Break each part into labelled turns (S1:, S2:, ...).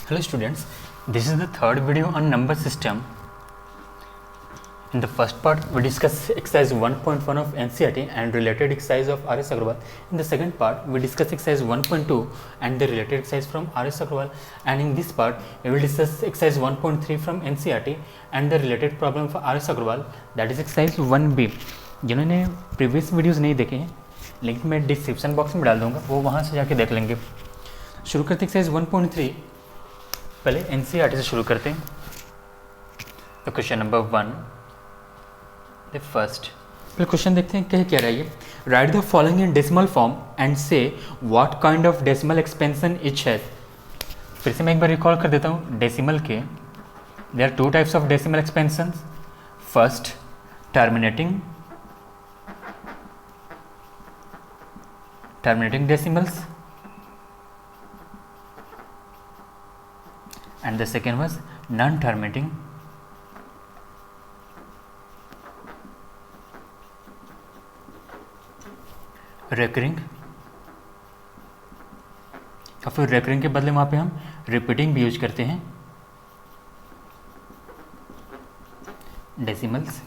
S1: Hello students, this is the third video on number system. In the first part we discuss exercise 1.1 of NCERT and related exercise of R.S. Agarwal. In the second part we discuss exercise 1.2 and the related exercise from R.S. Agarwal, and in this part we will discuss exercise 1.3 from NCERT and the related problem for R.S. Agarwal, that is exercise 1B. जिन्होंने previous videos नहीं देखे हैं link मैं description box में डाल दूंगा, वो वहाँ से जाके देख लेंगे। शुरू करते एक्सरसाइज 1.3। पहले एनसीईआरटी से शुरू करते हैं। तो क्वेश्चन नंबर 1 द फर्स्ट, पहले क्वेश्चन देखते हैं क्या रहा है ये। Write the following in decimal form and say what kind of decimal expansion each has. फिर से मैं एक बार रिकॉल कर देता हूँ डेसिमल के। There are two types of decimal expansion. First terminating decimals, and the second was non-terminating recurring, या फिर recurring के बदले वहाँ पे हम repeating भी यूज करते हैं decimals।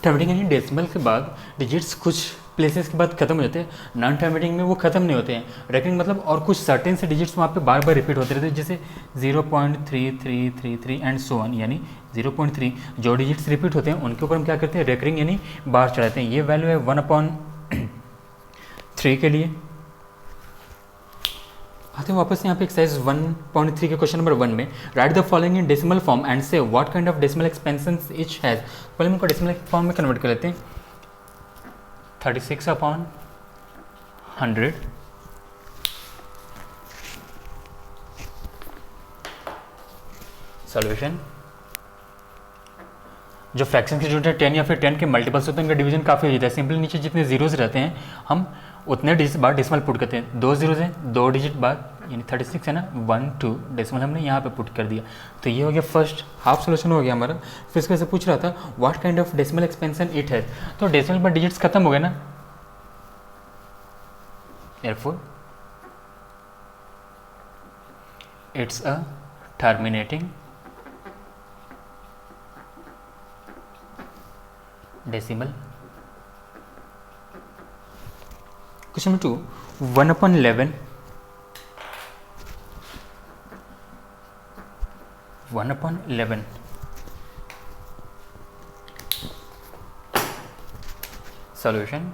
S1: टर्मिनेटिंग यानी डेसिमल के बाद डिजिट्स कुछ प्लेसेस के बाद खत्म हो जाते हैं, नॉन टर्मिनेटिंग में वो खत्म नहीं होते हैं। रेकरिंग मतलब और कुछ सर्टेन से डिजिट्स वहाँ पे बार बार रिपीट होते रहते हैं, जैसे 0.3333 एंड सो ऑन, यानी 0.3 जो डिजिट्स रिपीट होते हैं उनके ऊपर हम क्या करते हैं, रेकरिंग यानी बार चढ़ाते हैं। ये वैल्यू है 1/3 के लिए। आते हैं वापस यहाँ पे एक्सरसाइज 1.3 के क्वेश्चन नंबर 1 में। Write the following in decimal form and say what kind of decimal expansions each has. पहले हम इनको डेसिमल फॉर्म में कन्वर्ट कर लेते हैं। 36/100 सॉल्यूशन। जो फ्रैक्शन के जो 10 या फिर 10 के मल्टीपल्स होते हैं उनका डिवीजन काफ़ी हो जाता है। सिंपली नीचे जितने जीरोज रहते हैं हम उतने डिजिट बाद डेसिमल पुट करते हैं। 2 जीरोज हैं, 2 डिजिट बाद, यानी 36 है ना, 1 2 डेसिमल हमने यहाँ पे पुट कर दिया। तो ये हो गया फर्स्ट हाफ सोल्यूशन हो गया हमारा। फिर इसके से पूछ रहा था what kind of decimal expansion it है, तो डेसिमल पर डिजिट्स खत्म हो गए ना, therefore it's a terminating decimal. Question number 2 1/11 1/11 solution.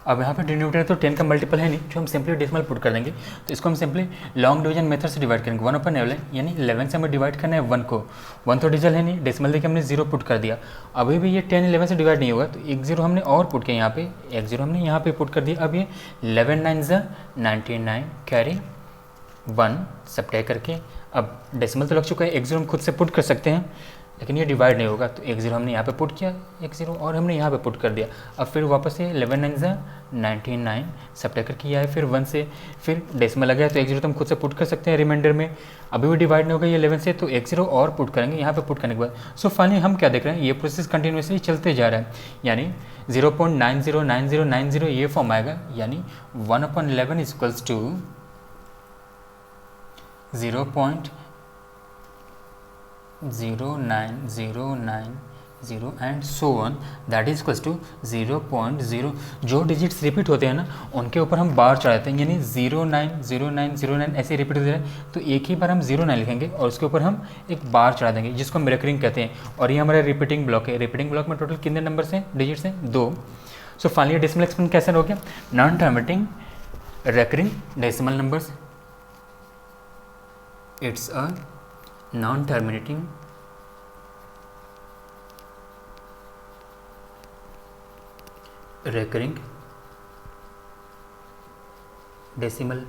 S1: अब यहाँ पे डिनोमिनेटर तो 10 का मल्टीपल है नहीं, जो हम सिंपली डेसिमल पुट कर देंगे। तो इसको हम सिंपली लॉन्ग डिवीजन मेथड से डिवाइड करेंगे। 1/11 यानी 11 से हमें डिवाइड करना है 1 को। 1 तो डिजिटल है नहीं, डेसिमल देके हमने 0 पुट कर दिया। अभी भी ये 10 11 से डिवाइड नहीं होगा, तो एक 0 हमने और पुट किया यहाँ पे, एक 0 हमने यहाँ पे पुट कर दिया। अब ये 11 9 99 कैरी 1 सब्ट्रैक्ट करके, अब डेसिमल तो लग चुका है, एक 0 हम खुद से पुट कर सकते हैं, लेकिन ये डिवाइड नहीं होगा। तो एक 0 हमने यहाँ पे पुट किया, एक 0 और हमने यहाँ पे पुट कर दिया। अब फिर वापस से 11 9 99 सब्ट्रैक्ट करके किया है, फिर 1 से फिर डेसिमल लगा है, तो एक 0 तो हम खुद से पुट कर सकते हैं रिमाइंडर में। अभी भी डिवाइड नहीं होगा ये 11 से, तो एक 0 और पुट करेंगे यहाँ पे पुट करने के बाद। सो फाइनली हम क्या देख रहे हैं, ये प्रोसेस कंटिन्यूसली चलते जा रहा है, यानी 0.909090 ये फॉर्म आएगा, यानी 1/11 equals to 0.09090 and so on, that is equals to 0.0। जो डिजिट्स रिपीट होते हैं ना उनके ऊपर हम बार चढ़ाते हैं, यानी 090909 ऐसे रिपीट होते हैं। तो एक ही बार हम 09 लिखेंगे और उसके ऊपर हम एक बार चढ़ा देंगे, जिसको हम रेकरिंग कहते हैं। और ये हमारा रिपीटिंग ब्लॉक है। रिपीटिंग ब्लॉक में टोटल कितने नंबर्स हैं, डिजिट्स हैं, 2। सो फाइनली डेसिमल एक्सपेंशन कैसे हो गया, non terminating recurring decimal numbers. It's a non-terminating recurring decimal।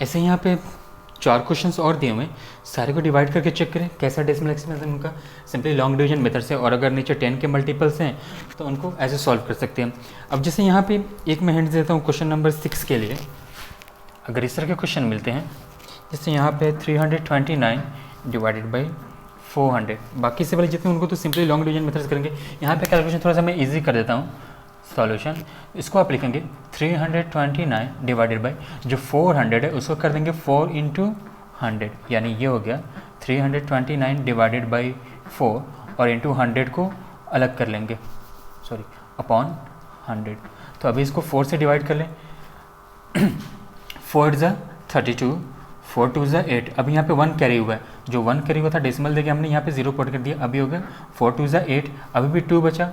S1: ऐसे यहाँ पे 4 क्वेश्चंस और दिए हुए हैं, सारे को डिवाइड करके चेक करें कैसा डेसिमल एक्सपेंशन उनका, सिंपली लॉन्ग डिवीजन मेथड से। और अगर नीचे 10 के मल्टीपल्स हैं तो उनको ऐसे सॉल्व कर सकते हैं। अब जैसे यहाँ पे एक मैं हिंट देता हूँ क्वेश्चन नंबर 6 के लिए। अगर इस तरह के क्वेश्चन मिलते हैं, जैसे यहाँ पे 329 डिवाइडेड बाई 400। बाकी से वाले जितने उनको तो सिंपली लॉन्ग डिवीजन मेथड से करेंगे। यहाँ पे कैलकुलेशन थोड़ा सा मैं इजी कर देता हूँ। सॉल्यूशन इसको आप लिखेंगे 329 डिवाइडेड बाई जो 400 है उसको कर देंगे 4 × 100, यानी ये हो गया 329 डिवाइडेड बाई 4 और इंटू 100 को अलग कर लेंगे, सॉरी अपॉन 100। तो अभी इसको 4 से डिवाइड कर लें। 4 × 32, 4 2 × 8। अभी यहाँ पे 1 कैरी हुआ है, जो 1 कैरी हुआ था डेसिमल देके हमने यहाँ पे 0 पुट कर दिया। अभी हो गया 4 2 × 8, अभी भी 2 बचा,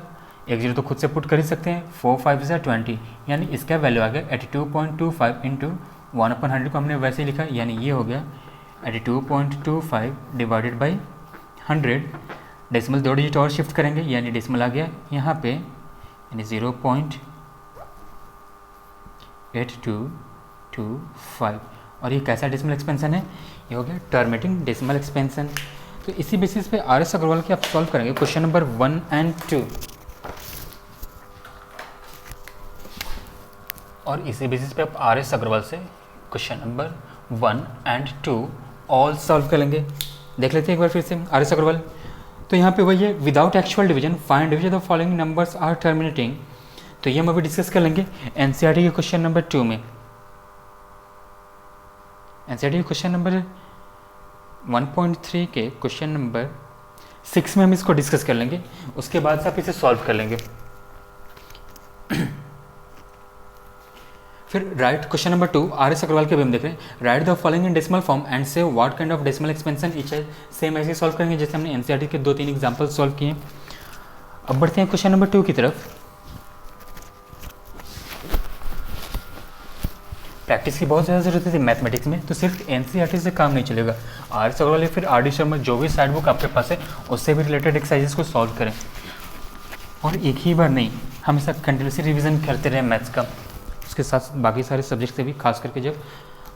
S1: एक 0 तो खुद से पुट कर ही सकते हैं। 4 5 × 20, यानी इसका वैल्यू आ गया 82.25 इंटू 1/100 को हमने वैसे ही लिखा, यानी ये हो गया 82.25 डिवाइडेड बाई 100। डेसिमल 2 डिजिट और शिफ्ट करेंगे, यानी डेसिमल आ गया यहाँ पे, यानी 0.8225। और ये कैसा डेसिमल एक्सपेंशन है? ये हो गया टर्मिनेटिंग डेसिमल एक्सपेंशन। तो इसी बेसिस पे आर एस अग्रवाल के आप सॉल्व करेंगे क्वेश्चन नंबर 1 और 2, और इसी बेसिस पे आप आर एस अग्रवाल से क्वेश्चन नंबर 1 और 2 ऑल सॉल्व करेंगे। देख लेते हैं एक बार फिर से आर एस अग्रवाल। तो यहाँ पे वही है, without actual division find division the following numbers are terminating. तो ये हम अभी डिस्कस कर लेंगे एनसीईआरटी के क्वेश्चन नंबर 2 में। एनसीईआरटी के क्वेश्चन नंबर 1.3 के क्वेश्चन नंबर 6 में हम इसको डिस्कस कर लेंगे, उसके बाद से आप इसे सॉल्व कर लेंगे। फिर right question number 2 R S Agarwal के भी हम देख रहे हैं। Write the following in decimal form and say what kind of decimal expansion each है। सेम ऐसे सॉल्व करेंगे जैसे हमने एनसीईआरटी के 2-3 एग्जांपल सॉल्व किए। अब बढ़ते हैं क्वेश्चन नंबर 2 की तरफ। प्रैक्टिस की बहुत ज़्यादा जरूरत है मैथमेटिक्स में, तो सिर्फ एनसीईआरटी से काम नहीं चलेगा। आर एस अग्रवाल या फिर आर डी शर्मा जो भी साइड बुक आपके पास है उससे भी रिलेटेड एक्सरसाइजेस को सॉल्व करें, और एक ही बार नहीं, हमेशा कंटिन्यूसली रिविजन करते रहें मैथ्स का, उसके साथ बाकी सारे सब्जेक्ट से भी, खास करके जब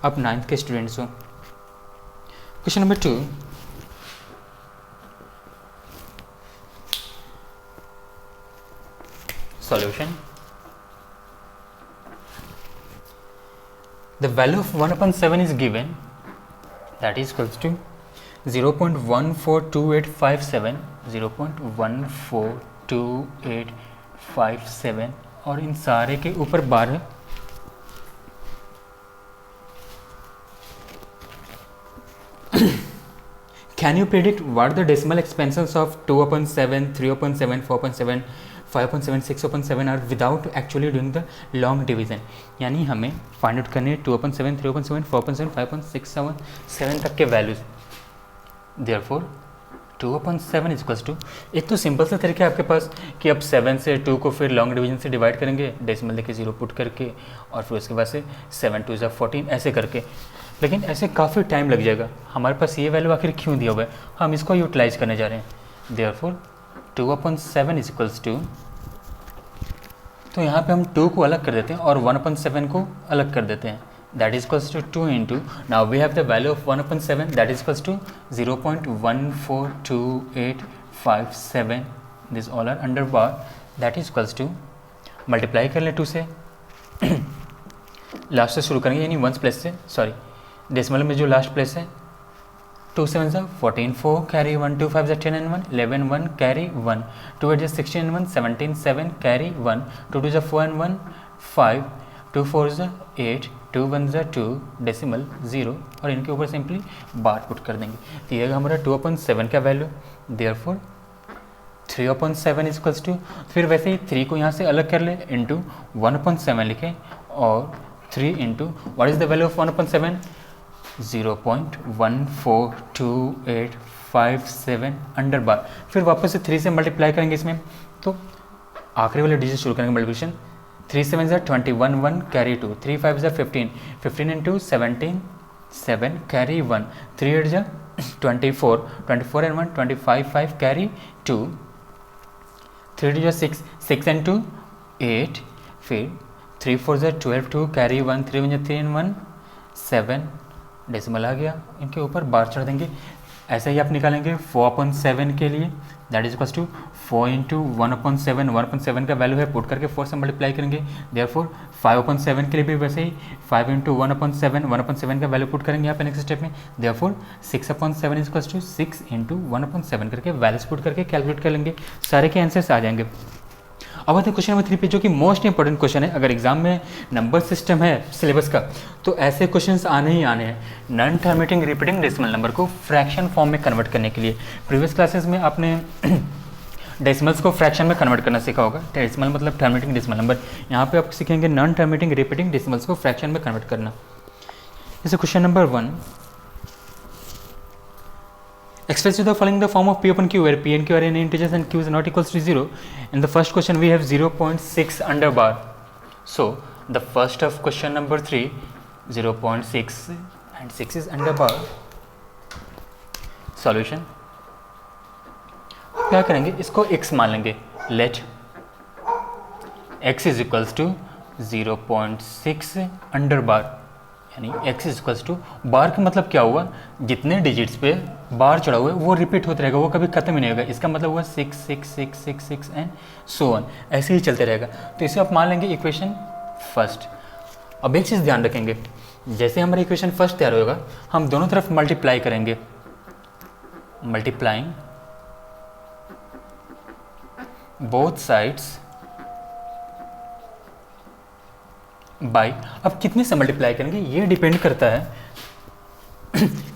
S1: आप 9th के स्टूडेंट्स हो। Question number 2, solution. The value of 1/7 is given, that is equals to 0.142857, 0.142857, और इन सारे के ऊपर 12। Can you predict what the decimal expansions of 2/7, 3/7, 4/7, 5/7, 6/7 are without actually doing the long division? यानी हमें फाइंड आउट करने 2/7, 3/7, 4/7, 5/6, 7 तक के values. Therefore 2/7 is equals to, एक तो सिंपल सा तरीका है आपके पास कि अब 7 से 2 को फिर लॉन्ग डिवीजन से डिवाइड करेंगे, डेसिमल लेके 0 पुट करके, और फिर उसके बाद से 7 2 × 14 ऐसे करके। लेकिन ऐसे काफ़ी टाइम लग जाएगा, हमारे पास ये वैल्यू आखिर क्यों दिया हुआ है, हम इसको यूटिलाइज करने जा रहे हैं। Therefore 2/7 इज इक्वल्स टू, तो यहाँ पे हम 2 को अलग कर देते हैं और 1/7 को अलग कर देते हैं, that is equals to 2 into, now we have the value of 1/7, that is equals to 0.142857, this all are under bar, that is equals to, multiply कर लें 2 से, लास्ट से शुरू करेंगे, यानी 1 प्लेस से, सॉरी डेसिमल में जो लास्ट प्लेस है, 2 7 14, 4 carry 1, 2 5 10 and 1, 11 1 carry 1, 2 8 16 and 1, 17 7 carry 1, 2 2 4 and 1 5, 2 4 8, 2 1 2 decimal 0, और इनके ऊपर सिंपली बार पुट कर देंगे। तो ये हमारा 2/7 का value. Therefore 3/7 is equals to, फिर वैसे ही 3 को यहाँ से अलग कर ले, इंटू 1/7 लिखें, और 3 into what is the value of 1/7, 0.142857 under bar. फिर वापस से 3 से मल्टीप्लाई करेंगे इसमें, तो आखिरी वाले डिजिट शुरू करेंगे multiplication. 3 7 21 1 carry 2, 3 5 15, 15 into 17 7 carry 1, 3 8 24, 24 and 1 25 5 carry 2, 3 2 6, 6 and 2 8, फिर 3 4 12 2 कैरी 1, 3 1 3 and 1 7, डेसिमल आ गया, इनके ऊपर बार चढ़ देंगे। ऐसे ही आप निकालेंगे 4/7 के लिए, that is equals to 4 into 1/7, 1/7 का वैल्यू है, पुट करके 4 से मल्टीप्लाई करेंगे, देयरफॉर 5/7 के लिए भी वैसे ही 5 इंटू 1/7, 1/7 का वैल्यू पुट करेंगे यहाँ पे नेक्स्ट स्टेप में, therefore 6/7 is equals to 6 into 1/7 करके वैल्यूज पुट करके कैलकुलेट कर लेंगे, सारे के आंसर्स आ जाएंगे। अब आते हैं क्वेश्चन नंबर 3 पे, जो कि मोस्ट इंपॉर्टेंट क्वेश्चन है। अगर एग्जाम में नंबर सिस्टम है सिलेबस का तो ऐसे क्वेश्चंस आने ही आने हैं, non terminating repeating decimal number को फ्रैक्शन फॉर्म में कन्वर्ट करने के लिए। प्रीवियस क्लासेस में आपने डेसिमल्स को फ्रैक्शन में कन्वर्ट करना सीखा होगा, डेसिमल मतलब टर्मिनेटिंग डेसिमल नंबर, यहाँ पे आप सीखेंगे नॉन टर्मिनेटिंग रिपीटिंग डेसिमल्स को फ्रैक्शन में कन्वर्ट करना। जैसे question number 1, express the following the form of p upon q where p and q are in integers and q is not equals to 0. In the first question we have 0.6 under bar. So the first of question number 3, 0.6 and 6 is under bar. Solution क्या करेंगे, इसको x मान लेंगे, let x is equals to 0.6 under bar, यानी x is equals to, बार का मतलब क्या हुआ, जितने डिजिट्स पे बार चढ़ा हुआ है वो रिपीट होता रहेगा, वो कभी खत्म ही नहीं होगा। इसका मतलब हुआ 6 6 6 6 6 एंड सो ऑन, ऐसे ही चलते रहेगा। तो इसे आप मान लेंगे इक्वेशन फर्स्ट। अब एक चीज़ ध्यान रखेंगे, जैसे हमारा इक्वेशन फर्स्ट तैयार होगा हम दोनों तरफ मल्टीप्लाई करेंगे, मल्टीप्लाइंग बोथ साइड्स बाई, अब कितने से मल्टीप्लाई करेंगे ये डिपेंड करता है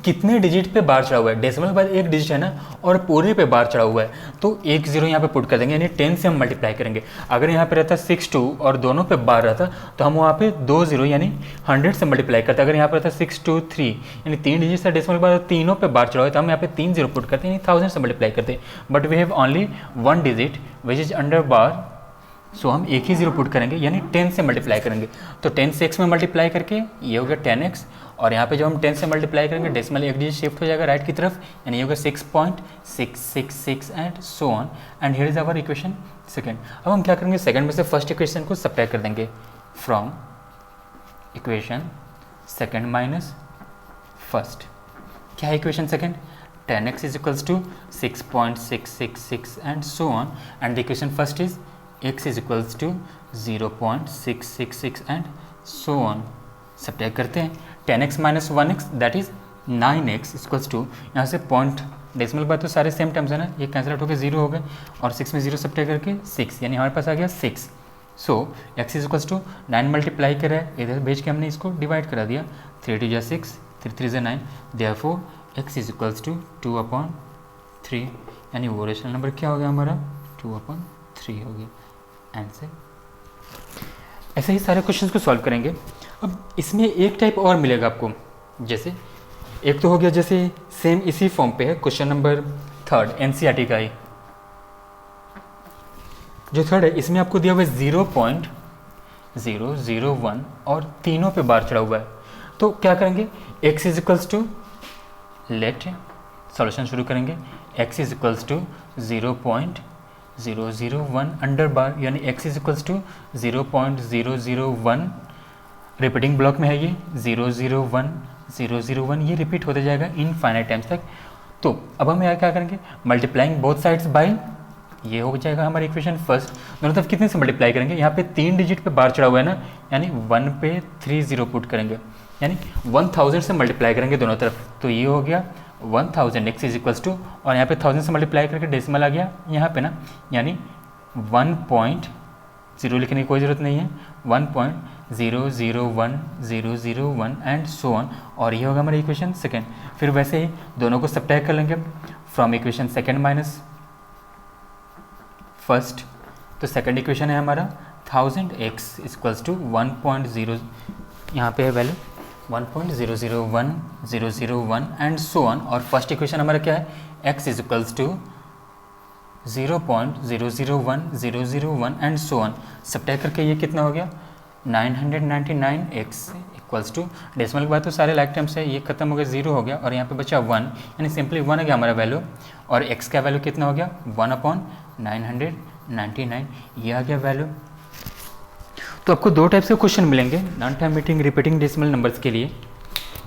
S1: कितने डिजिट पे बार चढ़ा हुआ है। डेसिमल के बाद एक डिजिट है ना और पूरे पे बार चढ़ा हुआ है, तो एक जीरो यहाँ पे पुट कर देंगे, यानी 10 से हम मल्टीप्लाई करेंगे। अगर यहाँ पे रहता 6 2 और दोनों पे बार रहता तो हम वहाँ पे 2 0 यानी 100 से मल्टीप्लाई करते। अगर यहाँ पे रहता 6 2 3 यानी 3 डिजिट था डेसिमल के बाद, तीनों पे बार चढ़ा हुआ है तो हम यहाँ पे 3 0 पुट करते हैं, यानी 1000 से मल्टीप्लाई करते हैं। But we have only 1 digit which is under bar, so हम एक ही जीरो पुट करेंगे, यानी 10 से मल्टीप्लाई करेंगे। तो 10 से x में मल्टीप्लाई करके ये हो गया 10x, और यहाँ पे जब हम 10 से मल्टीप्लाई करेंगे डेसिमल एक डिजिट शिफ्ट हो जाएगा राइट की तरफ, यानी ये होगा 6.666 and so on, and here is our equation second. अब हम क्या करेंगे, सेकंड में से फर्स्ट इक्वेशन को सब्ट्रैक्ट कर देंगे, from equation second minus first. क्या है equation second, 10x is equals to 6.666 and so on, and the equation first is x is equals to 0.666 and so on। Subtract करते हैं, 10x minus 1x that is 9x equals to, यहाँ से point decimal बात तो सारे same terms है ना, ये कैंसिल आउट होकर 0 हो गए, और 6 में 0 सब्ट्रैक्ट करके 6, यानी हमारे पास आ गया 6। So x is equals to 9 multiply करा है, इधर भेज के हमने इसको डिवाइड करा दिया, 3 2 जा 6, 3 3 जा 9, therefore x is equals to 2/3, यानी वो रेशनल नंबर क्या हो गया हमारा 2/3 हो गया आंसर। ऐसे ही सारे क्वेश्चंस को सॉल्व करेंगे। अब इसमें एक टाइप और मिलेगा आपको, जैसे एक तो हो गया जैसे सेम इसी फॉर्म पे है क्वेश्चन नंबर 3 एनसीईआरटी का ही, जो थर्ड है इसमें आपको दिया हुआ है 0.001 और तीनों पे बार चढ़ा हुआ है। तो क्या करेंगे, x is equals to, let solution शुरू करेंगे, x is equals to 0.001 under bar, यानी x is equals to 0.001, repeating block में है ये 001 ये रिपीट होते जाएगा इनफाइनाइट टाइम्स तक। तो अब हम यहाँ क्या करेंगे, मल्टीप्लाइंग बोथ साइड्स बाय, ये हो जाएगा हमारी इक्वेशन फर्स्ट। दोनों तरफ कितने से मल्टीप्लाई करेंगे, यहाँ पे 3 डिजिट पे बार चढ़ा हुआ है ना, यानी 1 पे 3 0 पुट करेंगे, यानी 1000 से मल्टीप्लाई करेंगे दोनों तरफ, तो ये हो गया 1000 x इज इक्वल्स टू, और यहाँ पे 1000 से मल्टीप्लाई करके डेसिमल आ गया यहाँ पे ना, यानी 1.0 लिखने की कोई ज़रूरत नहीं है, 1.001001 एंड सो ऑन, और ये होगा हमारा इक्वेशन सेकेंड। फिर वैसे ही दोनों को सब्ट्रैक्ट कर लेंगे from equation second minus first. तो सेकेंड इक्वेशन है हमारा 1000x इक्वल्स टू 1.0, यहाँ पे है वैल्यू 1.001001 एंड सो ऑन, और फर्स्ट इक्वेशन हमारा क्या है, x is equals to 0.001001 and so on. Subtract करके ये कितना हो गया 999x इक्वल्स टू, डेसिमल के बाद तो सारे लाइक टर्म्स है, ये खत्म हो गया 0 हो गया, और यहाँ पे बचा 1, यानी सिंपली 1 हो गया हमारा वैल्यू, और x का वैल्यू कितना हो गया 1/999, ये आ गया वैल्यू। तो आपको दो टाइप्स के क्वेश्चन मिलेंगे non terminating repeating decimal numbers के लिए।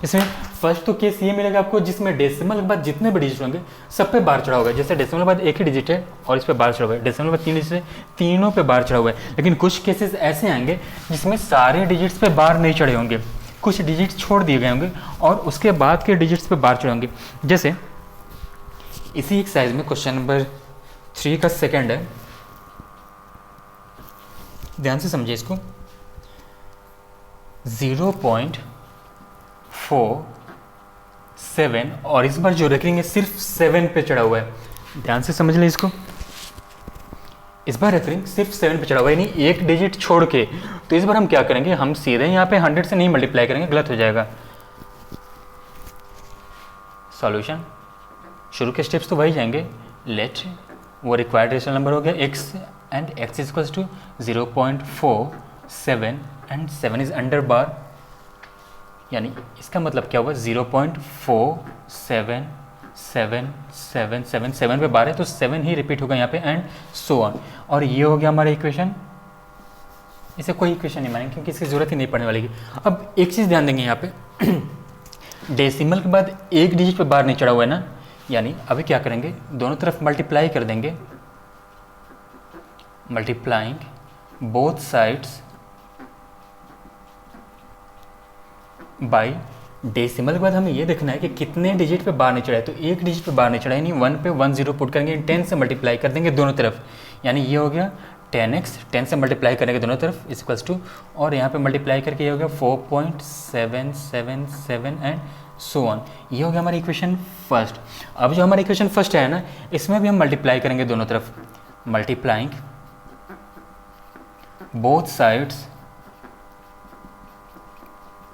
S1: इसमें फर्स्ट तो केस ये मिलेगा आपको जिसमें डेसिमल के बाद जितने भी डिजिट होंगे सब पे बार चढ़ा हुआ है। जैसे डेसिमल के बाद एक ही डिजिट है और इस पे बार चढ़ा हुआ है, डेसिमल के बाद 3 डिजिट है, तीनों पे बार चढ़ा हुआ है। लेकिन कुछ केसेस ऐसे आएंगे जिसमें सारे डिजिट्स पे बार नहीं चढ़े होंगे, कुछ डिजिट्स छोड़ दिए गए होंगे और उसके बाद के डिजिट्स पे बार चढ़े होंगे। जैसे इसी एक्सरसाइज में क्वेश्चन नंबर 3 का सेकंड है, ध्यान से समझिए इसको। 0.47 और इस बार जो रेकरिंग है सिर्फ 7 पे चढ़ा हुआ है, ध्यान से समझ लें इसको। इस बार रेकरिंग सिर्फ 7 पे चढ़ा हुआ है, यानी एक डिजिट छोड़ के। तो इस बार हम क्या करेंगे, हम सीधे यहाँ पे 100 से नहीं मल्टीप्लाई करेंगे, गलत हो जाएगा। सॉल्यूशन शुरू के स्टेप्स तो वही जाएंगे। लेट वो रिक्वायर्ड रेशनल नंबर हो गया x and x is equals to 0.47 and 7 is under bar, यानी इसका मतलब क्या हुआ 0.477777 पे बार है तो 7 ही रिपीट होगा यहाँ पे एंड सो ऑन। और ये हो गया हमारा इक्वेशन। इसे कोई इक्वेशन नहीं मानेंगे क्योंकि इसकी जरूरत ही नहीं पड़ने वाली है। अब एक चीज़ ध्यान देंगे यहाँ पे डेसिमल के बाद एक डिजिट पे बार नहीं चढ़ा हुआ है ना, यानी अभी क्या करेंगे, दोनों तरफ मल्टीप्लाई कर देंगे, multiplying both sides by decimal के बाद हमें ये देखना है कि कितने डिजिट पे बार नहीं चढ़ा है। तो एक डिजिट पे बार नहीं चढ़ा, यानी 1 पे 1 0 पुट करेंगे, 10 से मल्टीप्लाई कर देंगे दोनों तरफ, यानी ये हो गया 10x, 10 से मल्टीप्लाई करेंगे दोनों तरफ इक्वल्स टू, और यहाँ पे मल्टीप्लाई करके ये हो गया 4.777 एंड सो ऑन। ये हो गया हमारी इक्वेशन फर्स्ट। अब जो हमारी इक्वेशन फर्स्ट है ना, इसमें भी हम मल्टीप्लाई करेंगे दोनों तरफ, मल्टीप्लाइंग बोथ साइड्स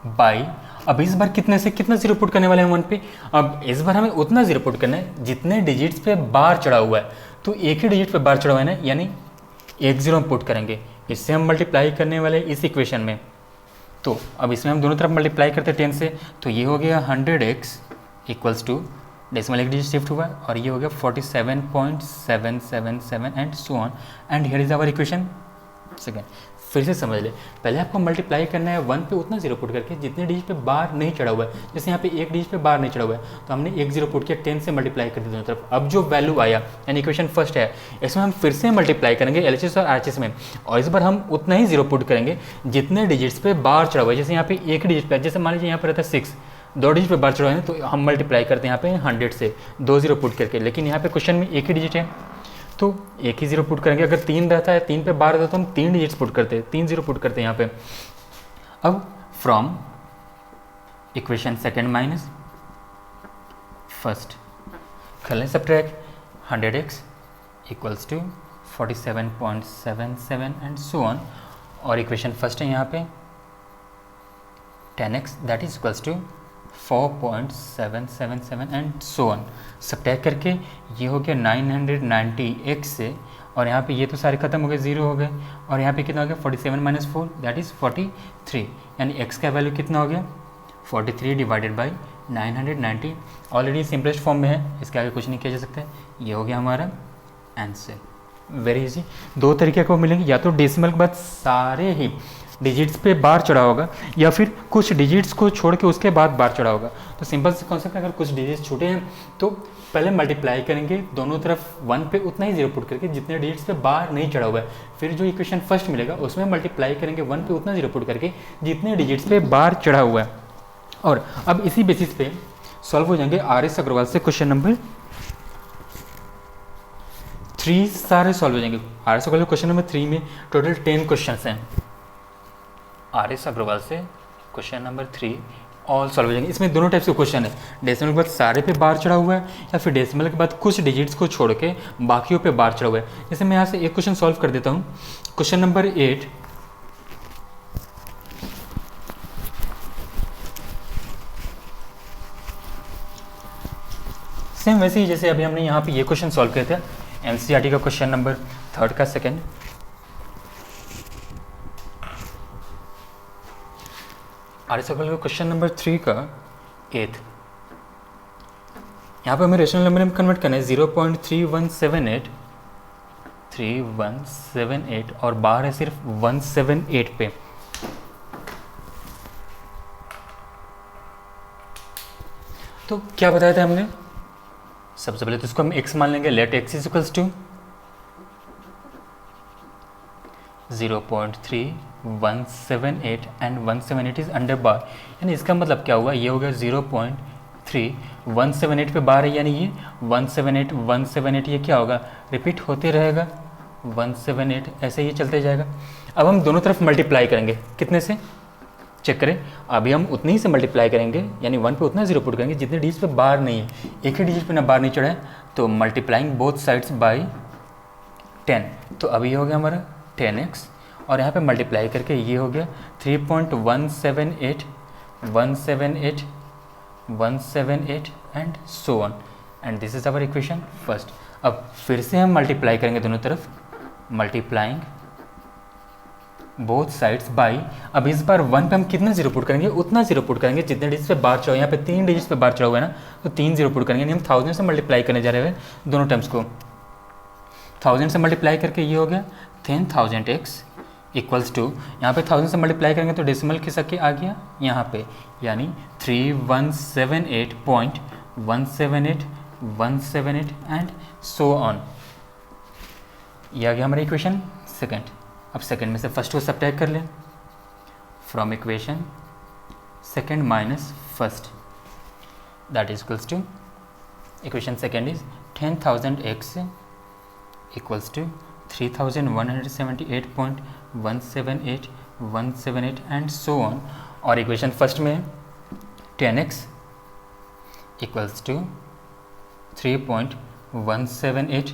S1: बाई, अब इस बार कितने से कितना जीरो पुट करने वाले हैं 1 पे। अब इस बार हमें उतना जीरो पुट करना है जितने डिजिट्स पे बार चढ़ा हुआ है। तो एक ही डिजिट पे बार चढ़ा हुआ है ना, यानी एक जीरो हम पुट करेंगे, इससे हम मल्टीप्लाई करने वाले इस इक्वेशन में। तो अब इसमें हम दोनों तरफ मल्टीप्लाई करते हैं 10 से, तो ये हो गया 100x इक्वल्स टू डेसिमल एक डिजिट शिफ्ट हुआ है और ये हो गया 47.777 and so on and here is our equation second. फिर से समझ ले, पहले आपको मल्टीप्लाई करना है 1 पे उतना जीरो पुट करके जितने डिजिट पे बार नहीं चढ़ा हुआ है। जैसे यहाँ पे एक डिजिट पे बार नहीं चढ़ा हुआ है तो हमने एक जीरो पुट किया, 10 से मल्टीप्लाई कर दिया दोनों तरफ। अब जो वैल्यू आया यानी इक्वेशन फर्स्ट है, इसमें हम फिर से मल्टीप्लाई करेंगे LHS और RHS में, और इस बार हम उतना ही जीरो पुट करेंगे जितने डिजिट्स पे बार चढ़ा हुआ है। जैसे यहाँ पे एक डिजिट पे, जैसे मान लीजिए यहाँ पर रहता है 6, 2 डिजिट पे बार चढ़ा हुआ है तो हम मल्टीप्लाई करते हैं यहाँ पे 100 से 2 जीरो पुट करके। लेकिन यहाँ पे क्वेश्चन में एक ही डिजिट है तो एक ही जीरो पुट करेंगे। अगर 3 रहता है, 3 पे बार रहता है तो हम 3 डिजिट्स पुट करते हैं, 3 जीरो पुट करते हैं यहाँ पे। अब from equation second minus first कर लें subtract 100x equals to 47.77 and so on, और इक्वेशन फर्स्ट है यहाँ पे 10x that is equals to 4.777 and so on. Subtract करके ये हो गया 990x से, और यहाँ पे ये तो सारे खत्म हो गए, जीरो हो गए, और यहाँ पे कितना हो गया 47 माइनस 4 दैट इज़ 43, यानी x का वैल्यू कितना हो गया 43 divided by 990। Already simplest form में है, इसके आगे कुछ नहीं किया जा सकता है। ये हो गया हमारा आंसर। Very easy. दो तरीके को मिलेंगे, या तो डेसिमल के बाद सारे ही डिजिट्स पे बार चढ़ा होगा या फिर कुछ डिजिट्स को छोड़ के उसके बाद बार चढ़ा होगा। तो सिंपल से कॉन्सेप्ट, अगर कुछ डिजिट्स छूटे हैं तो पहले मल्टीप्लाई करेंगे दोनों तरफ 1 पे उतना ही जीरो पुट करके जितने डिजिट्स पे बार नहीं चढ़ा हुआ है। फिर जो इक्वेशन फर्स्ट मिलेगा उसमें मल्टीप्लाई करेंगे 1 पे उतना जीरो पुट करके जितने डिजिट्स पे बार चढ़ा हुआ है। और अब इसी बेसिस पे सॉल्व हो जाएंगे RS अग्रवाल से क्वेश्चन नंबर 3 सारे सॉल्व हो जाएंगे। RS अग्रवाल क्वेश्चन नंबर 3 में टोटल 10 क्वेश्चन हैं। RS अग्रवाल से क्वेश्चन नंबर 3 ऑल सॉल्व हो जाएंगे। इसमें दोनों टाइप्स के क्वेश्चन है, डेसिमल के बाद सारे पे बार चढ़ा हुआ है या फिर डेसिमल के बाद कुछ डिजिट्स को छोड़ के बाकियों पे बार चढ़ा हुआ है। जैसे मैं यहाँ से एक क्वेश्चन सॉल्व कर देता हूँ, क्वेश्चन नंबर 8 सेम वैसे ही जैसे अभी हमने यहाँ पे ये क्वेश्चन सॉल्व किए थे NCERT का क्वेश्चन नंबर 3 का सेकेंड। RS अग्रवाल का क्वेश्चन नंबर 3 का 8th, यहाँ पे हमें रेशनल नंबर में कन्वर्ट करना है 0.3178 और बार है सिर्फ 178 पे। तो क्या बताया था हमने, सबसे पहले तो इसको हम x मान लेंगे, let x is equals to 0.3178 and 178 is under bar, यानी इसका मतलब क्या हुआ, ये हो गया 0.3178 पे बार है, यानी ये 178 178 ये क्या होगा, रिपीट होते रहेगा 178, ऐसे ही चलते जाएगा। अब हम दोनों तरफ मल्टीप्लाई करेंगे, कितने से चेक करें, अभी हम उतने ही से मल्टीप्लाई करेंगे, यानी 1 पे उतना 0 पुट करेंगे जितने डिजिट पे बार नहीं है, एक ही डिजिट पे ना बार नहीं चढ़ा है, तो मल्टीप्लाइंग बोथ साइड्स बाई 10, तो अभी हो गया हमारा 10x, और यहाँ पे मल्टीप्लाई करके ये हो गया 3.178 178 178 and so on, and this is our equation first. अब फिर से हम मल्टीप्लाई करेंगे दोनों तरफ, मल्टीप्लाइंग बोथ साइड्स बाई, अब इस बार 1 पे हम कितना 0 पुट करेंगे, उतना 0 पुट करेंगे जितने डिजिट पे बार चढ़ा, यहाँ पे 3 डिजिट पे बार चढ़ा हुआ है ना, तो 3 0 पुट करेंगे, यानी हम 1000 से मल्टीप्लाई करने जा रहे हैं दोनों टर्म्स को, 1000 से मल्टीप्लाई करके ये हो गया 10,000x इक्वल्स टू, यहाँ पे 1000 से मल्टीप्लाई करेंगे तो डेसिमल खिसक के आ गया यहाँ पे, यानी 3178.178 178 एंड सो ऑन, ये आ गया हमारा इक्वेशन सेकंड। अब सेकंड में से फर्स्ट को सबट्रैक्ट कर लें, from equation second minus first, that is equals to, equation second is 10,000x equals to 3178.178 178 and so on, और इक्वेशन फर्स्ट में 10x equals to 3.178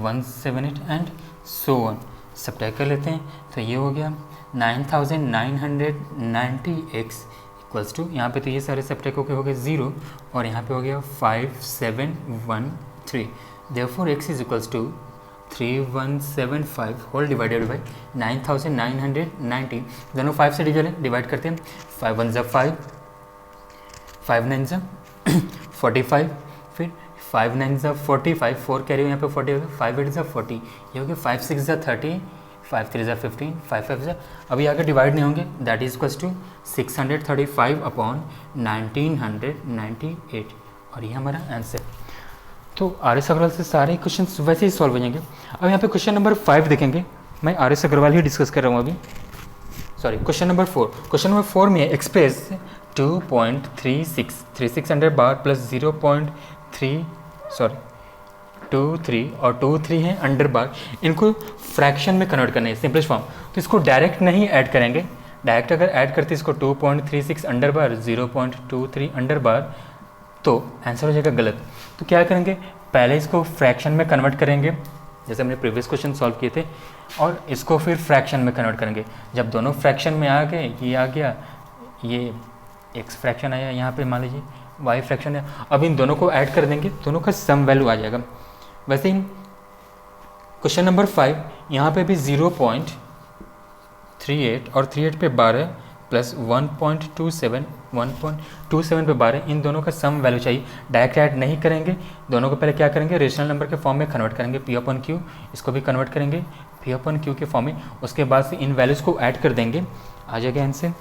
S1: 178 and so on, subtract कर लेते हैं, तो ये हो गया 9990x इक्वल्स टू, यहाँ पे तो ये सारे सब्ट्रैक्ट होके हो गए 0, और यहाँ पे हो गया 5713, therefore x is equals to 3175 whole divided by 9990, दोनों 5 से डिवाइड करते हैं, 5 1 ज़ा 5, 5 9 ज़ा 45, फिर 5 9 ज़ा 45, 4 कैरी यहाँ पे 40 होगा, 5 8 ज़ा 40, ये हो गया 5 6 ज़ा 30, 5 3 ज़ा 15, 5 5 ज़ा, अभी आगे डिवाइड नहीं होंगे, that is equals to 635 upon 1998, और ये हमारा आंसर। तो आर एस अग्रवाल से सारे क्वेश्चन वैसे ही सॉल्व हो जाएंगे। अब यहाँ पे क्वेश्चन नंबर 5 देखेंगे, मैं are S Agarwal he discuss कर रहा हूँ अभी, sorry question number 4, question number 4 में एक्सप्रेस 2.3636 अंडर बार प्लस 0.23 और 23 है अंडर बार, इनको फ्रैक्शन में कन्वर्ट करना है, सिंपलेस्ट फॉर्म, तो इसको डायरेक्ट नहीं ऐड करेंगे, डायरेक्ट अगर ऐड करते इसको 2.36 अंडर बार 0.23 अंडर बार तो आंसर हो जाएगा गलत। तो क्या करेंगे, पहले इसको फ्रैक्शन में कन्वर्ट करेंगे, जैसे हमने प्रीवियस क्वेश्चन सॉल्व किए थे, और इसको फिर फ्रैक्शन में कन्वर्ट करेंगे। जब दोनों फ्रैक्शन में आ गए, ये आ गया, ये x फ्रैक्शन आया, यहाँ पे मान लीजिए y फ्रैक्शन है, अब इन दोनों को ऐड कर देंगे, दोनों का सम वैल्यू आ जाएगा। वैसे ही क्वेश्चन नंबर 5, यहाँ पे भी 0.38 और 38 पे 12 प्लस 1.27 पे 12, इन दोनों का सम वैल्यू चाहिए, डायरेक्ट ऐड नहीं करेंगे, दोनों को पहले क्या करेंगे, रेशनल नंबर के फॉर्म में कन्वर्ट करेंगे, p अपॉन क्यू, इसको भी कन्वर्ट करेंगे p अपॉन क्यू के फॉर्म में, उसके बाद से इन वैल्यूज़ को ऐड कर देंगे, आ जाएगा आंसर।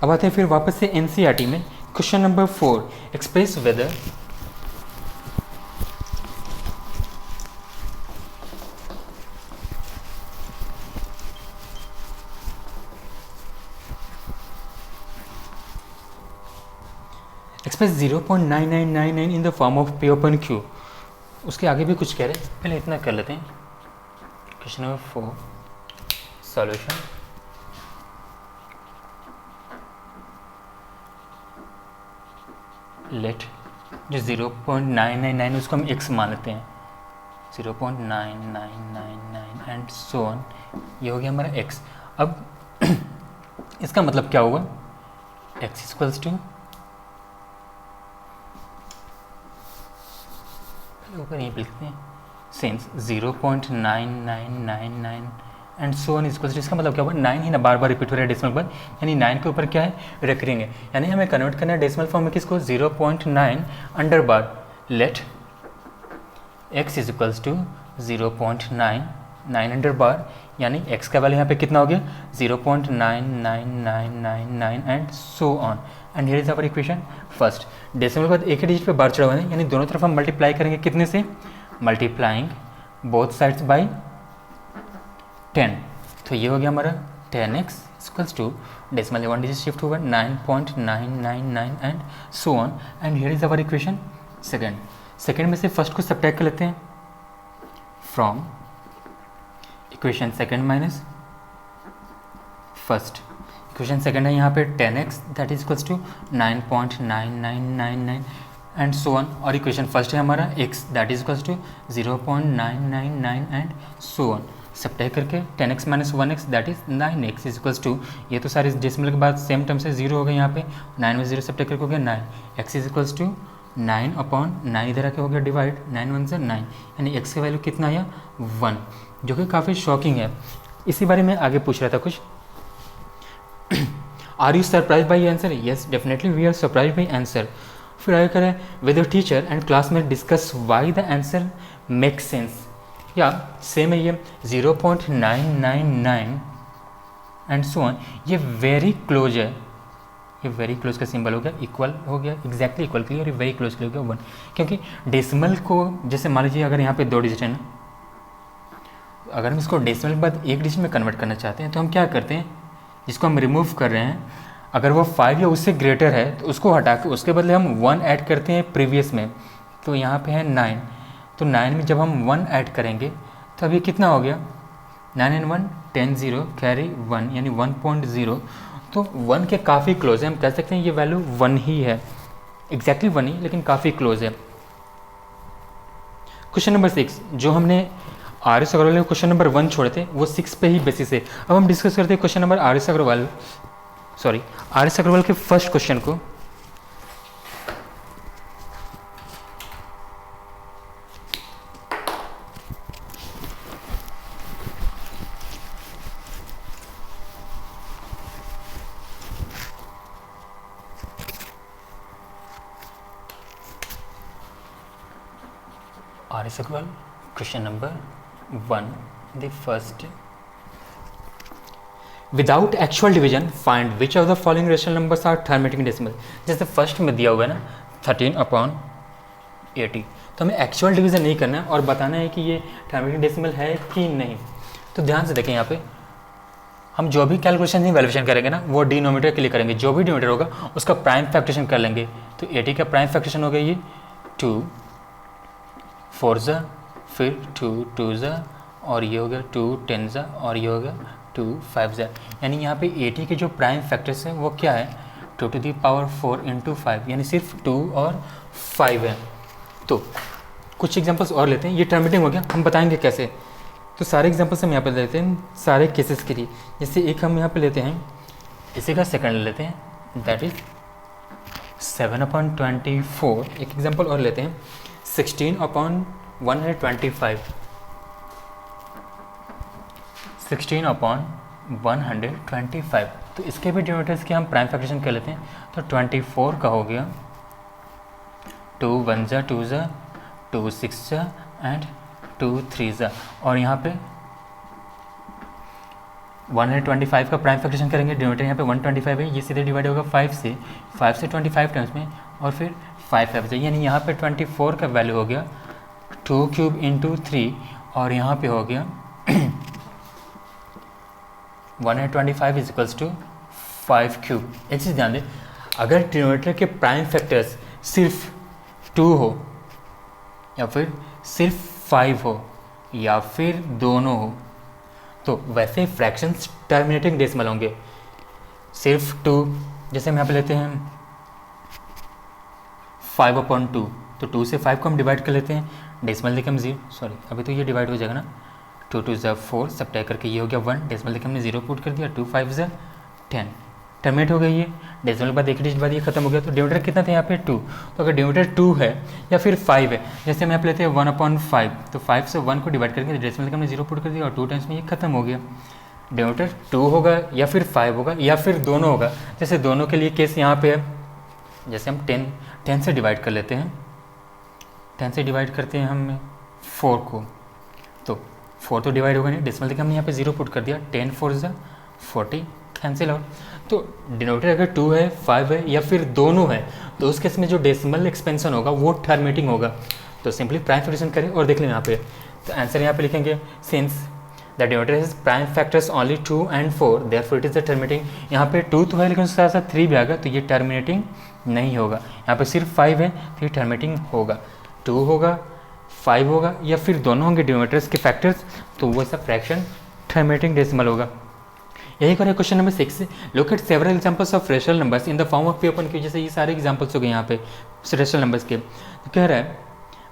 S1: अब आते हैं फिर वापस से एनसीईआरटी में, question number 4, express whether express 0.9999 in the form of p upon q, उसके आगे भी कुछ कह रहे हैं, पहले इतना कर लेते हैं। क्वेश्चन नंबर 4 सॉल्यूशन, लेट जो 0.999 उसको हम x मान लेते हैं, 0.9999 एंड सो ऑन, ये हो गया हमारा x। अब इसका मतलब क्या होगा, x इक्वल्स टू, ऊपर यहीं पे लिखते हैं, since 0.9999 and so on equals to, इसका मतलब क्या होगा, 9 ही ना बार बार रिपीट हो रहा है डेसिमल पर, यानी 9 के ऊपर क्या है, रेकरिंग है, यानी हमें कन्वर्ट करना है डेसिमल फॉर्म में किसको, 0.9 under bar, let x is equals to 0.9 900 bar, यानी x का वैल्यू यहाँ पे कितना हो गया 0.99999 and so on. And here is our equation first. Decimal के बाद एक ही डिजिट पे बार चढ़ा हुआ है, यानी दोनों तरफ हम मल्टीप्लाई करेंगे कितने से, मल्टीप्लाइंग बोथ साइड्स बाई 10। तो ये हो गया हमारा 10x equals to decimal 1 digit shift हुआ 9.999 and so on. And here is our equation second. Second में से फर्स्ट को सब्ट्रैक्ट कर लेते हैं from equation second minus first. Equation second है यहाँ पे 10x that is equals to 9.9999 and so on. और इक्वेशन फर्स्ट है हमारा x that is equals to 0.999 and so on. Subtract करके 10x minus 1x that is 9x is equals to, ये तो सारे डेसिमल के बाद सेम टर्म से 0 हो गए यहाँ पे, 9 में 0 सब्ट्रैक्ट करके हो गया 9, x इज इक्वल्स टू 9/9 इधर आके हो गया डिवाइड, 9 1 से 9, यानी x का वैल्यू कितना आया 1, जो कि काफ़ी शॉकिंग है। इसी बारे में आगे पूछ रहा था कुछ। Are you surprise by answer? Yes definitely we are surprise by answer. फिर आगे करें with your teacher and classmate discuss why the answer make sense. या सेम है ये 0.999 एंड सो ऑन, ये वेरी क्लोज है, ये वेरी क्लोज का सिंबल हो गया, इक्वल हो गया, एग्जैक्टली इक्वल के लिए, और ये वेरी क्लोज के लिए हो गया 1। क्योंकि डेसिमल को जैसे मान लीजिए अगर यहाँ पे 2 डिजिट है ना, अगर हम इसको डेसिमल के बाद एक डिजिट में कन्वर्ट करना चाहते हैं तो हम क्या करते हैं, जिसको हम रिमूव कर रहे हैं, अगर वो 5 या उससे ग्रेटर है तो उसको हटा के उसके बदले हम 1 ऐड करते हैं प्रीवियस में। तो यहाँ पे है 9, तो 9 में जब हम 1 ऐड करेंगे तो अभी कितना हो गया 9 and 1 10 0 कैरी 1 यानी 1.0। तो 1 के काफ़ी क्लोज है, हम कह सकते हैं ये वैल्यू 1 ही है, एग्जैक्टली 1 ही लेकिन काफ़ी क्लोज है। क्वेश्चन नंबर 6 जो हमने R S Agarwal question number 1 छोड़े थे वो 6 पे ही बेसिस है। अब हम डिस्कस करते हैं question number R S Agarwal के फर्स्ट क्वेश्चन को। R S Agarwal question number 1 the first, without actual division find which of the following rational numbers are arithmetic decimal। जैसे फर्स्ट में दिया हुआ है ना 13/80, तो हमें एक्चुअल डिवीजन नहीं करना है और बताना है कि ये arithmetic decimal है कि नहीं। तो ध्यान से देखें, यहाँ पे हम जो भी कैलकुलेशन नहीं वैल्यूएशन करेंगे ना वो डिनोमिनेटर के लिए करेंगे, जो भी डिनोमिनेटर होगा उसका प्राइम फैक्टरेशन कर लेंगे। तो 80 का प्राइम फैक्टरेशन हो गया ये 2 4 ज़ा, फिर 2 2 ज़ा, और ये हो गया 2 10 ज़ा, और ये हो गया 2 5 ज़ा। यानी यहाँ पे 80 के जो प्राइम फैक्टर्स है वो क्या है 2 to the power 4 into 5, यानी सिर्फ 2 और 5 है। तो कुछ एग्जांपल्स और लेते हैं, ये टर्मिनेटिंग हो गया, हम बताएंगे कैसे। तो सारे एग्जांपल्स हम यहाँ पे लेते हैं सारे केसेस के लिए। जैसे एक हम यहाँ पे लेते हैं, इसी का सेकंड ले लेते हैं, दैट इज 7/24। एक एग्जांपल और लेते हैं 16/125, 16/125। तो इसके भी डिनोमिनेटर्स के हम प्राइम फैक्टरेशन कर लेते हैं। तो 24 का हो गया 2 1 ज़ा, 2 ज़ा, 2 6 ज़ा एंड 2 3 ज़ा, और यहाँ पे 125 का प्राइम फैक्टरेशन करेंगे, डिनोमिनेटर यहाँ पे 125 है, ये सीधे डिवाइड होगा 5 से 25 टर्म्स में, और फिर 5 5 से, यानी यहाँ पे 24 का वैल्यू हो गया 2 क्यूब इंटू 3, और यहाँ पे हो गया 125 इज इक्वल्स टू 5 क्यूब। एक चीज़ ध्यान दें, अगर डिनोमिनेटर के प्राइम फैक्टर्स सिर्फ 2 हो या फिर सिर्फ 5 हो या फिर दोनों हो, तो वैसे फ्रैक्शंस टर्मिनेटिंग डेसिमल होंगे। सिर्फ 2, जैसे हम यहाँ पे लेते हैं 5/2, तो 2 से 5 को हम डिवाइड कर लेते हैं, डेसिमल देखे हम 0, सॉरी अभी तो ये डिवाइड हो जाएगा ना, 2 2 ज़ा 4, सब्ट्रैक्ट करके ये हो गया 1, डेसिमल देखे हमने 0 पुट कर दिया, 2 5 ज़ा 10, टर्मिनेट हो गई ये, डेसिमल के बाद एक डिजिट बाद ये खत्म हो गया। तो डिनोमिनेटर कितना था यहाँ पे 2, तो अगर डिनोमिनेटर 2 है या फिर 5 है, जैसे हम यहाँ पे लेते हैं 1/5, तो 5 से 1 को डिवाइड करके डेसिमल देखे हमने 0 पुट कर दिया और 2 टाइम्स में ये खत्म हो गया। डिनोमिनेटर 2 होगा या फिर 5 होगा या फिर दोनों होगा। जैसे दोनों के लिए केस यहाँ पे है, जैसे हम 10 से डिवाइड कर लेते हैं, 10 से डिवाइड करते हैं हम 4 को, तो 4 तो डिवाइड होगा नहीं, डेसिमल देखिए हमने यहाँ पे 0 पुट कर दिया, 10 4 ज़ा 40 कैंसिल आउट। तो डिनोमिनेटर अगर 2 है 5 है या फिर दोनों है तो उस केस में जो डेसिमल एक्सपेंशन होगा वो टर्मिनेटिंग होगा। तो सिंपली प्राइम फैक्टराइजेशन करें और देख लें यहाँ पे, तो आंसर यहाँ पे लिखेंगे since the denominator is prime factors only 2 and 4 therefore it is the terminating. यहाँ पे 2 तो है लेकिन उसके साथ साथ 3 भी आ गया तो ये टर्मिनेटिंग नहीं होगा। यहाँ पे सिर्फ 5 है तो ये टर्मिनेटिंग होगा, 2 होगा 5 होगा या फिर दोनों होंगे डिनोमिनेटर्स के फैक्टर्स तो वो सब फ्रैक्शन टर्मिनेटिंग डेसिमल होगा। यही करें question number 6। Look at several examples of rational numbers in the form of P/Q। जैसे ये सारे एग्जांपल्स हो गए यहाँ पे रेशनल नंबर्स के, तो कह रहा है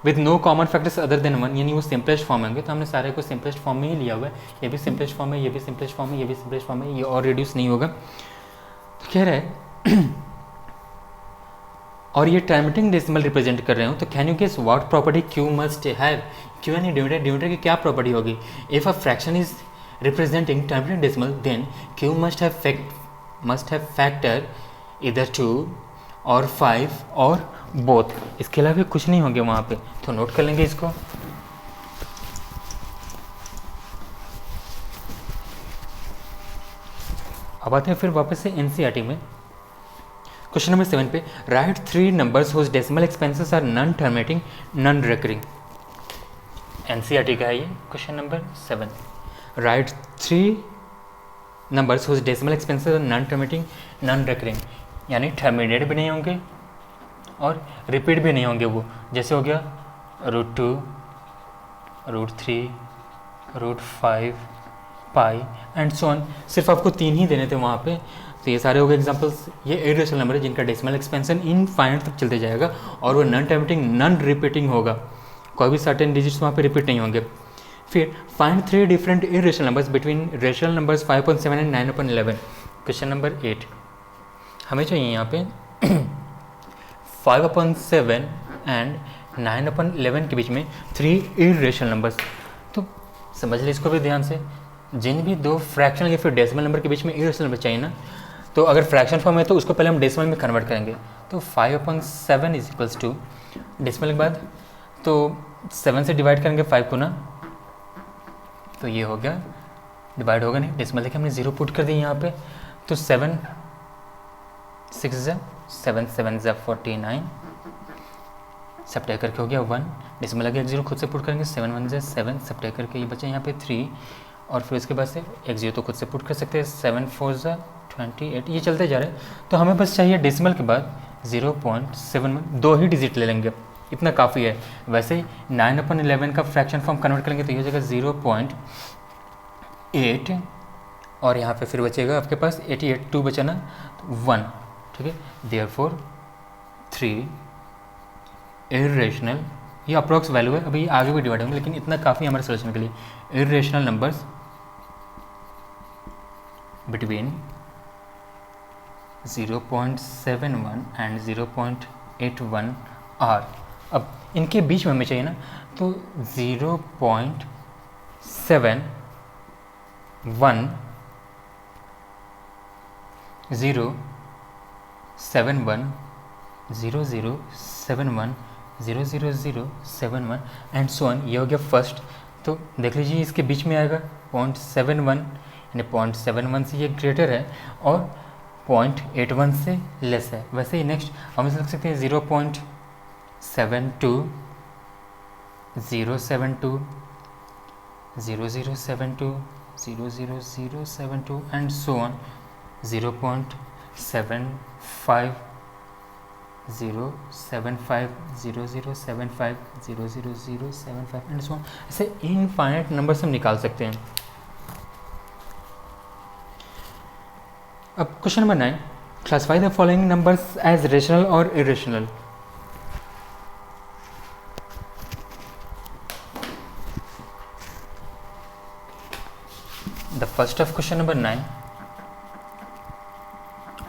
S1: with no common factors other than 1, यानी वो सिंपलेस्ट फॉर्म होंगे। तो हमने सारे को सिंपलेस्ट फॉर्म में ही लिया हुआ है, ये भी सिंपलेस्ट फॉर्म है, ये भी सिंपलेस्ट फॉर्म है, ये भी सिंपलेस्ट फॉर्म है, ये और रिड्यूस नहीं होगा। तो कह रहा है और ये टर्मिनेटिंग डेसिमल रिप्रेजेंट कर रहे हो तो can you guess what property Q must have. Q यानी डिनोमिनेटर की क्या प्रॉपर्टी होगी। If a fraction is representing terminating decimal then Q must have factor either 2 or 5 or both। इसके अलावा कुछ नहीं होंगे वहाँ पे, तो नोट कर लेंगे इसको। अब आते हैं फिर वापस से NCERT में क्वेश्चन नंबर 7 पे। Write 3 numbers whose decimal expenses are non terminating non recurring. NCERT का है ये question number 7। Write 3 numbers whose decimal expenses are non terminating non recurring, यानी टर्मिनेट भी नहीं होंगे और रिपीट भी नहीं होंगे वो। जैसे हो गया √2 √3 √5 पाई एंड सो ऑन। सिर्फ आपको 3 ही देने थे वहाँ पे, तो ये सारे हो गए एग्जांपल्स। ये इरेशनल नंबर है जिनका डेसिमल एक्सपेंशन इनफाइनाइट तक चलते जाएगा और वो नॉन टर्मिनेटिंग नॉन रिपीटिंग होगा, कोई भी सर्टेन डिजिट्स वहाँ पे रिपीट नहीं होंगे। फिर find 3 different irrational numbers between rational numbers 5.7 and 9/11। Question number 8 हमें चाहिए यहाँ पे 5/7 एंड 9/11 के बीच में 3 इरेशनल नंबर्स। तो समझ लीजिए इसको भी ध्यान से, जिन भी दो फ्रैक्शनल या फिर डेसिमल नंबर के बीच में इरेशनल नंबर चाहिए ना, तो अगर फ्रैक्शन फॉर्म है तो उसको पहले हम डेसिमल में कन्वर्ट करेंगे। तो 5/7 इज इक्वल्स टू डेसिमल के बाद तो 7 से डिवाइड करेंगे 5 को ना, तो ये हो गया डिवाइड होगा नहीं, डेसिमल देखिए हमने 0 पुट कर दी यहाँ पे। तो 7 6 7 7 49 सब्ट्रैक्ट करके हो गया 1, डेसिमल लगे 0 खुद से पुट करेंगे 7 1 7 सब्ट्रैक्ट करके ये बचे यहाँ पे 3 और फिर उसके बाद से 0 तो खुद से पुट कर सकते हैं 7 4 28, ये चलते जा रहे हैं। तो हमें बस चाहिए डेसिमल के बाद 0.7, 2 ही डिजिट ले लेंगे, इतना काफ़ी है। वैसे 9/11 का फ्रैक्शन फॉर्म कन्वर्ट करेंगे तो ये हो जाएगा 0.8 और यहाँ पे फिर बचेगा आपके पास 88, 2 बचा ना तो 1, ठीक है। देयरफॉर 3 इरेशनल, ये अप्रॉक्स वैल्यू है, अभी आगे भी डिवाइड होंगे लेकिन इतना काफ़ी हमारे सोल्यूशन के लिए। Irrational numbers between 0.71 and 0.81 are. अब इनके बीच में हमें चाहिए ना, तो 0.71 071 0071 00071 एंड सो ऑन। ये हो गया फर्स्ट। तो देख लीजिए इसके बीच में आएगा 0.71, यानी 0.71 से ये ग्रेटर है और 0.81 से लेस है। वैसे ही नेक्स्ट हम इसे लिख सकते हैं 0.72 072 0072 00072 and so on 0.75 075 0075 00075 and so on. ऐसे इनफाइनाइट नंबर से हम निकाल सकते हैं। अब question number 9, classify the following numbers as rational और irrational. The first of question number 9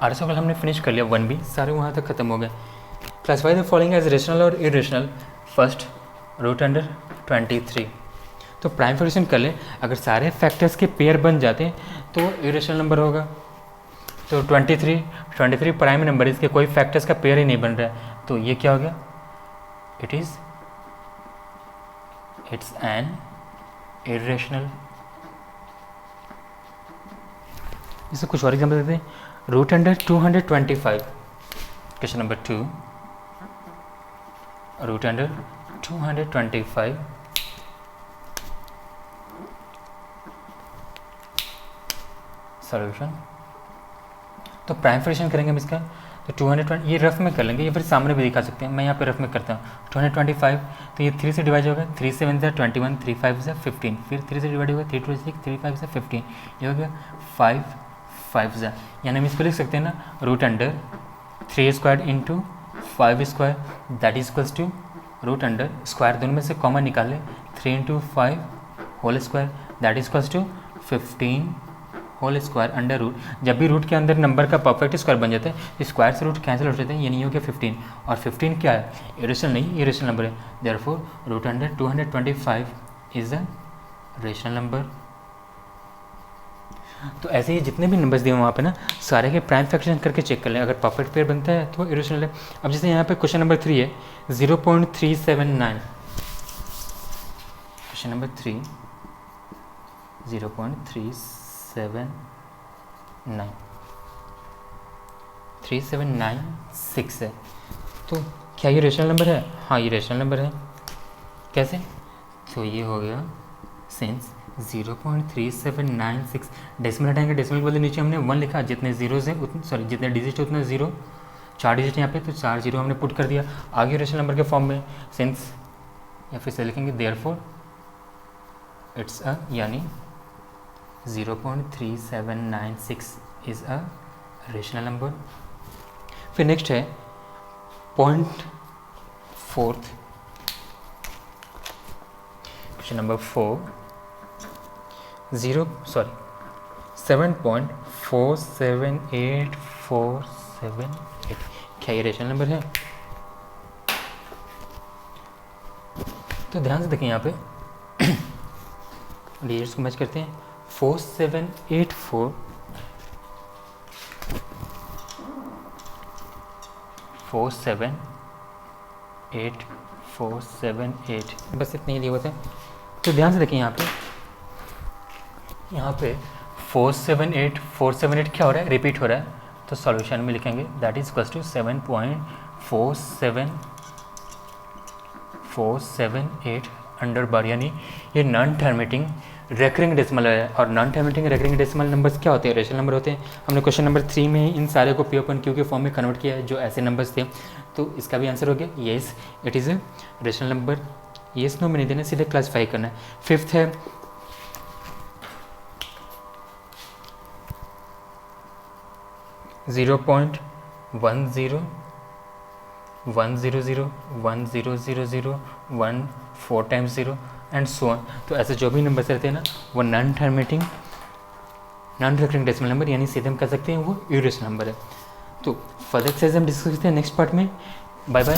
S1: RSO हमने फिनिश कर लिया, 1B सारे वहाँ तक खत्म हो गए। Classify the following as rational और इरेशनल। फर्स्ट √23। तो प्राइम फैक्टराइजेशन कर ले, अगर सारे फैक्टर्स के पेयर बन जाते हैं तो इरेशनल नंबर होगा। तो 23 प्राइम नंबर, इसके कोई फैक्टर्स का पेयर ही नहीं बन रहा है, तो ये क्या हो गया, इट्स एन इरेशनल। इससे कुछ और एग्जाम्पल देते हैं। Root under 225, question number 2, root under 225 solution. तो प्राइम फ्रैक्शन करेंगे हम इसका, तो 220, ये रफ में कर लेंगे या फिर सामने भी दिखा सकते हैं, मैं यहाँ पे रफ में करता हूँ। 225, तो ये 3 से डिवाइड होगा, 3 7 से 21, 3 5 से 15, फिर 3 से डिवाइड होगा, 3 2 6, 3 5 से 15, ये हो गया 5 5 से, यानी हम इसको लिख सकते हैं ना, root under 3 square into 5 square that is equals to root under square, दोनों में से कॉमन निकाल ले, 3 into 5 whole square that is equals to 15 whole square under root. जब भी रूट के अंदर नंबर का परफेक्ट स्क्वायर बन जाता है, स्क्वायर से रूट कैंसिल हो जाते हैं, ये नहीं हो गया 15, और 15 क्या है, इरेशनल नहीं, इरेशनल नंबर है, therefore root under 225 is a rational number. तो ऐसे ही जितने भी नंबर्स दिए वहाँ पे ना, सारे के प्राइम फ्रैक्शन करके चेक कर लें, अगर परफेक्ट पेयर बनता है तो इरेशनल है। अब जैसे यहाँ पे क्वेश्चन नंबर 3 है 0.379, क्वेश्चन नंबर 3 0.379 3796 है, तो क्या ये रेशनल नंबर है? हाँ ये रेशनल नंबर है। कैसे? तो ये हो गया सिंस 0.3796, डेसिमल हटाएंगे, डेसिमल के बदले नीचे हमने 1 लिखा, जितने जीरोज हैं उतने, सॉरी जितने डिजिट है उतना जीरो, 4 डिजिट यहाँ पे, तो 4 जीरो हमने पुट कर दिया आगे रेशनल नंबर के फॉर्म में, सिंस, या फिर से लिखेंगे देयरफॉर इट्स अ, यानी 0.3796 इज अ रेशनल नंबर। फिर नेक्स्ट है 0.4, क्वेश्चन नंबर 4 7.478478, क्या ये रेशनल नंबर है? तो ध्यान से देखें यहाँ पे डिजिट्स को मैच करते हैं, 4784 478 बस इतने ही लिए होते हैं। तो ध्यान से देखें यहाँ पे 478 क्या हो रहा है, रिपीट हो रहा है, तो सॉल्यूशन में लिखेंगे that is equals to 7.4748 under bar, यानी ये नॉन टर्मिनेटिंग रेकरिंग डेसिमल है, और non terminating recurring decimal numbers क्या होते हैं, रेशनल नंबर होते हैं। हमने क्वेश्चन नंबर 3 में इन सारे को पी ओपन क्यू के फॉर्म में कन्वर्ट किया है जो ऐसे नंबर्स थे, तो इसका भी आंसर हो गया yes it is a rational number. Yes no में नहीं देना, सीधे क्लासीफाई करना है। 5th है 0.10 100 1000 1 4 times 0 एंड सो ऑन। तो ऐसे जो भी नंबर्स रहते हैं ना, वो non terminating non recurring decimal number, यानी सीधे हम कह सकते हैं वो इरेशनल नंबर है। तो फर्दर एक्सरसाइज हम डिस्कस करते हैं नेक्स्ट पार्ट में। Bye bye.